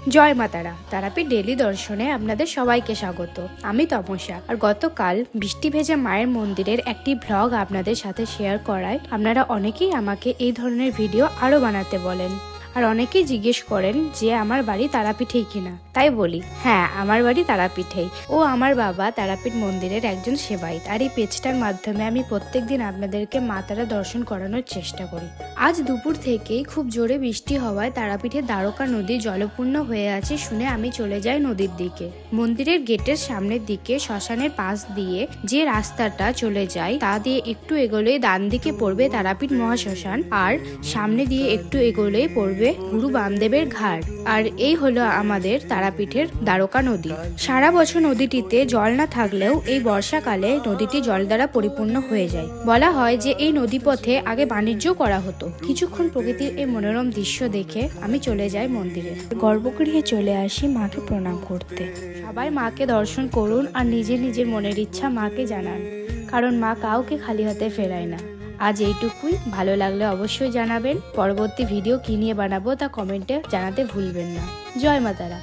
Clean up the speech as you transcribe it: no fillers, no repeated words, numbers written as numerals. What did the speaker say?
জয় মা তারা। তারাপীঠ ডেলি দর্শনে আপনাদের সবাইকে স্বাগত। আমি তমসা। আর গতকাল বৃষ্টি ভেজা মায়ের মন্দিরের একটি ভ্লগ আপনাদের সাথে শেয়ার করায় আপনারা অনেকেই আমাকে এই ধরনের ভিডিও আরো বানাতে বলেন। আর অনেকেই জিজ্ঞেস করেন যে আমার বাড়ি তারাপীঠেই কিনা। তাই বলি, হ্যাঁ, আমার বাড়ি তারাপীঠেই। ও আমার বাবা তারাপীঠ মন্দিরের একজন সেবায়িত। আর এই পেজটার মাধ্যমে আমি প্রত্যেকদিন আপনাদেরকে মা তারা দর্শন করানোর চেষ্টা করি। আজ দুপুর থেকেই খুব জোরে বৃষ্টি হওয়ায় তারাপীঠের দ্বারকা নদী জলপূর্ণ হয়ে আছে শুনে আমি চলে যাই নদীর দিকে। মন্দিরের গেটের সামনের দিকে শ্মশানের পাশ দিয়ে যে রাস্তাটা চলে যায় তা দিয়ে একটু এগোলেই ডান দিকে পড়বে তারাপীঠ মহাশ্মশান, আর সামনে দিয়ে একটু এগোলেই পড়বে গুরু বামদেবের ঘাট। আর এই হলো আমাদের তারাপীঠের দ্বারকা নদী। সারা বছর নদীটিতে জল না থাকলেও এই বর্ষাকালে নদীটি জল দ্বারা পরিপূর্ণ হয়ে যায়। বলা হয় যে এই নদীপথে আগে বাণিজ্য করা হতো। কিছুক্ষণ প্রকৃতির এই মনোরম দৃশ্য দেখে আমি চলে যাই মন্দিরে। গর্ভগৃহে চলে আসি মাকে প্রণাম করতে। সবাই মাকে দর্শন করুন আর নিজের নিজের মনের ইচ্ছা মাকে জানান, কারণ মা কাউকে খালি হাতে ফেরায় না। আজ এইটুকুই। ভালো লাগলে অবশ্যই জানাবেন। পরবর্তী ভিডিও কি নিয়ে বানাবো তা কমেন্টে জানাতে ভুলবেন না। জয় মা তারা।